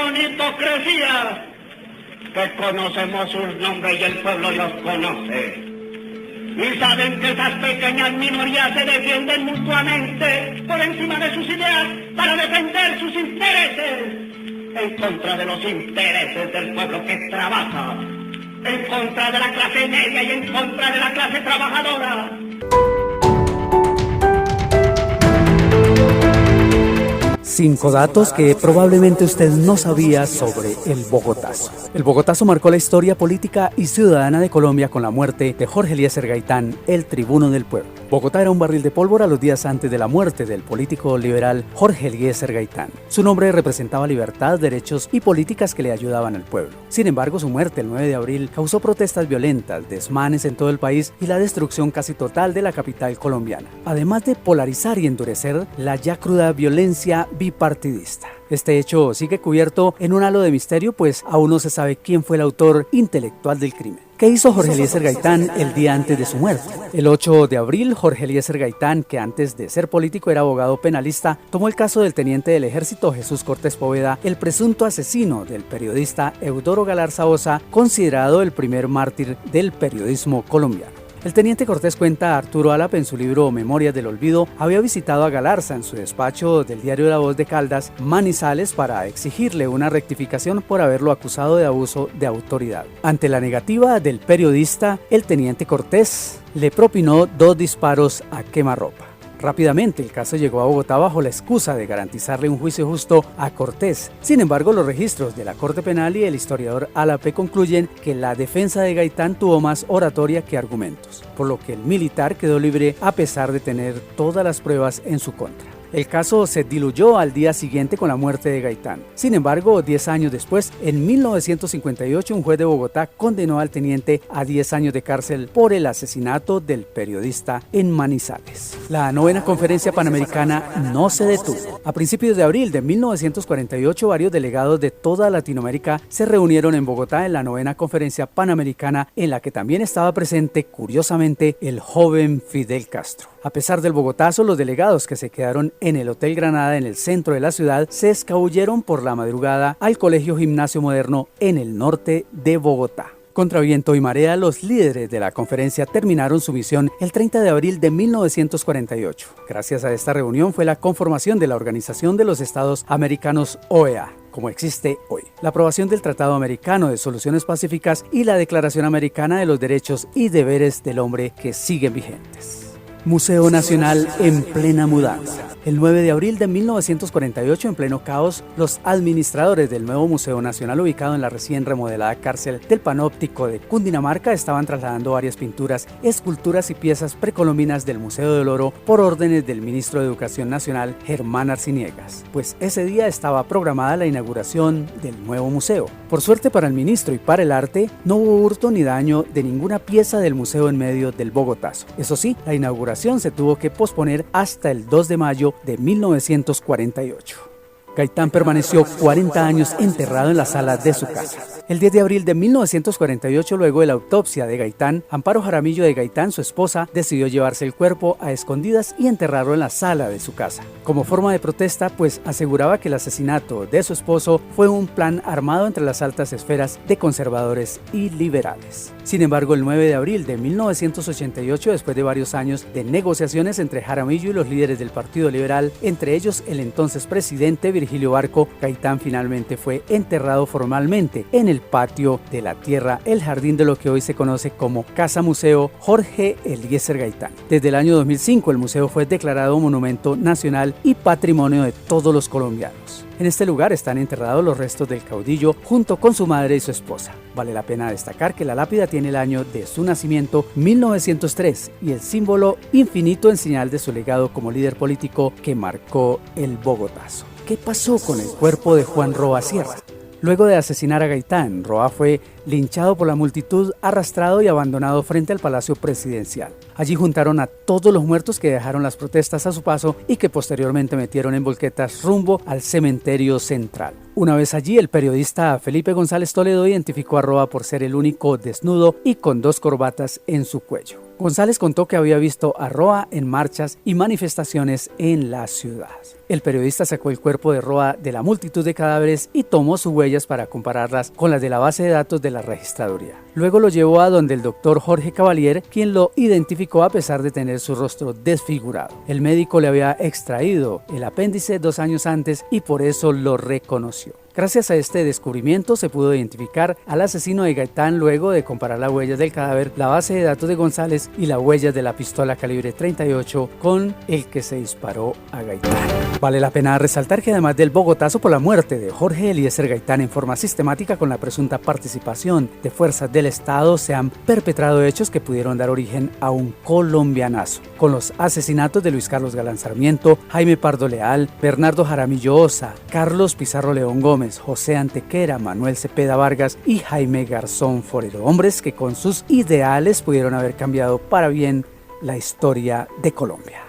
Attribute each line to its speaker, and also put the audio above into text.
Speaker 1: corrupción, hipocresía, que conocemos sus nombres y el pueblo los conoce. Y saben que esas pequeñas minorías se defienden mutuamente por encima de sus ideas para defender sus intereses, en contra de los intereses del pueblo que trabaja, en contra de la clase media y en contra de la clase trabajadora.
Speaker 2: 5 datos que probablemente usted no sabía sobre el Bogotazo. El Bogotazo marcó la historia política y ciudadana de Colombia con la muerte de Jorge Eliezer Gaitán, el tribuno del pueblo. Bogotá era un barril de pólvora los días antes de la muerte del político liberal Jorge Eliezer Gaitán. Su nombre representaba libertad, derechos y políticas que le ayudaban al pueblo. Sin embargo, su muerte el 9 de abril causó protestas violentas, desmanes en todo el país y la destrucción casi total de la capital colombiana, además de polarizar y endurecer la ya cruda violencia bipartidista. Este hecho sigue cubierto en un halo de misterio, pues aún no se sabe quién fue el autor intelectual del crimen. ¿Qué hizo Jorge Eliezer Gaitán el día antes de su muerte? El 8 de abril, Jorge Eliezer Gaitán, que antes de ser político era abogado penalista, tomó el caso del teniente del ejército Jesús Cortés Poveda, el presunto asesino del periodista Eudoro Galarza Osa, considerado el primer mártir del periodismo colombiano. El teniente Cortés, cuenta Arturo Álap en su libro Memorias del Olvido, había visitado a Galarza en su despacho del diario La Voz de Caldas, Manizales, para exigirle una rectificación por haberlo acusado de abuso de autoridad. Ante la negativa del periodista, el teniente Cortés le propinó 2 disparos a quemarropa. Rápidamente el caso llegó a Bogotá bajo la excusa de garantizarle un juicio justo a Cortés. Sin embargo, los registros de la Corte Penal y el historiador Álap concluyen que la defensa de Gaitán tuvo más oratoria que argumentos, por lo que el militar quedó libre a pesar de tener todas las pruebas en su contra. El caso se diluyó al día siguiente con la muerte de Gaitán. Sin embargo, 10 años después, en 1958, un juez de Bogotá condenó al teniente a 10 años de cárcel por el asesinato del periodista en Manizales. La 9ª Conferencia Panamericana no se detuvo. A principios de abril de 1948, varios delegados de toda Latinoamérica se reunieron en Bogotá en la 9ª Conferencia Panamericana, en la que también estaba presente, curiosamente, el joven Fidel Castro. A pesar del Bogotazo, los delegados que se quedaron en el Hotel Granada en el centro de la ciudad se escabulleron por la madrugada al Colegio Gimnasio Moderno en el norte de Bogotá. Contra viento y marea, los líderes de la conferencia terminaron su misión el 30 de abril de 1948. Gracias a esta reunión fue la conformación de la Organización de los Estados Americanos, OEA, como existe hoy, la aprobación del Tratado Americano de Soluciones Pacíficas y la Declaración Americana de los Derechos y Deberes del Hombre, que siguen vigentes. Museo Nacional en plena mudanza. El 9 de abril de 1948, en pleno caos, los administradores del nuevo Museo Nacional, ubicado en la recién remodelada cárcel del Panóptico de Cundinamarca, estaban trasladando varias pinturas, esculturas y piezas precolombinas del Museo del Oro por órdenes del ministro de Educación Nacional, Germán Arciniegas, pues ese día estaba programada la inauguración del nuevo museo. Por suerte para el ministro y para el arte, no hubo hurto ni daño de ninguna pieza del museo en medio del Bogotazo. Eso sí, la inauguración se tuvo que posponer hasta el 2 de mayo de 1948. Gaitán permaneció 40 años enterrado en la sala de su casa. El 10 de abril de 1948, luego de la autopsia de Gaitán, Amparo Jaramillo de Gaitán, su esposa, decidió llevarse el cuerpo a escondidas y enterrarlo en la sala de su casa. Como forma de protesta, pues aseguraba que el asesinato de su esposo fue un plan armado entre las altas esferas de conservadores y liberales. Sin embargo, el 9 de abril de 1988, después de varios años de negociaciones entre Jaramillo y los líderes del Partido Liberal, entre ellos el entonces presidente Virgilio Barco, Gaitán finalmente fue enterrado formalmente en el patio de la tierra, el jardín de lo que hoy se conoce como Casa Museo Jorge Eliezer Gaitán. Desde el año 2005, el museo fue declarado Monumento Nacional y Patrimonio de todos los colombianos. En este lugar están enterrados los restos del caudillo junto con su madre y su esposa. Vale la pena destacar que la lápida tiene el año de su nacimiento, 1903, y el símbolo infinito en señal de su legado como líder político que marcó el Bogotazo. ¿Qué pasó con el cuerpo de Juan Roa Sierra? Luego de asesinar a Gaitán, Roa fue linchado por la multitud, arrastrado y abandonado frente al Palacio Presidencial. Allí juntaron a todos los muertos que dejaron las protestas a su paso y que posteriormente metieron en volquetas rumbo al cementerio central. Una vez allí, el periodista Felipe González Toledo identificó a Roa por ser el único desnudo y con 2 corbatas en su cuello. González contó que había visto a Roa en marchas y manifestaciones en la ciudad. El periodista sacó el cuerpo de Roa de la multitud de cadáveres y tomó sus huellas para compararlas con las de la base de datos de la registraduría. Luego lo llevó a donde el doctor Jorge Cavalier, quien lo identificó a pesar de tener su rostro desfigurado. El médico le había extraído el apéndice 2 años antes y por eso lo reconoció. Gracias a este descubrimiento se pudo identificar al asesino de Gaitán luego de comparar las huellas del cadáver, la base de datos de González y las huellas de la pistola calibre 38 con el que se disparó a Gaitán. Vale la pena resaltar que además del bogotazo por la muerte de Jorge Eliezer Gaitán en forma sistemática con la presunta participación de fuerzas del Estado, se han perpetrado hechos que pudieron dar origen a un colombianazo, con los asesinatos de Luis Carlos Galán Sarmiento, Jaime Pardo Leal, Bernardo Jaramillo Osa, Carlos Pizarro León Gómez, José Antequera, Manuel Cepeda Vargas y Jaime Garzón Forero, hombres que con sus ideales pudieron haber cambiado para bien la historia de Colombia.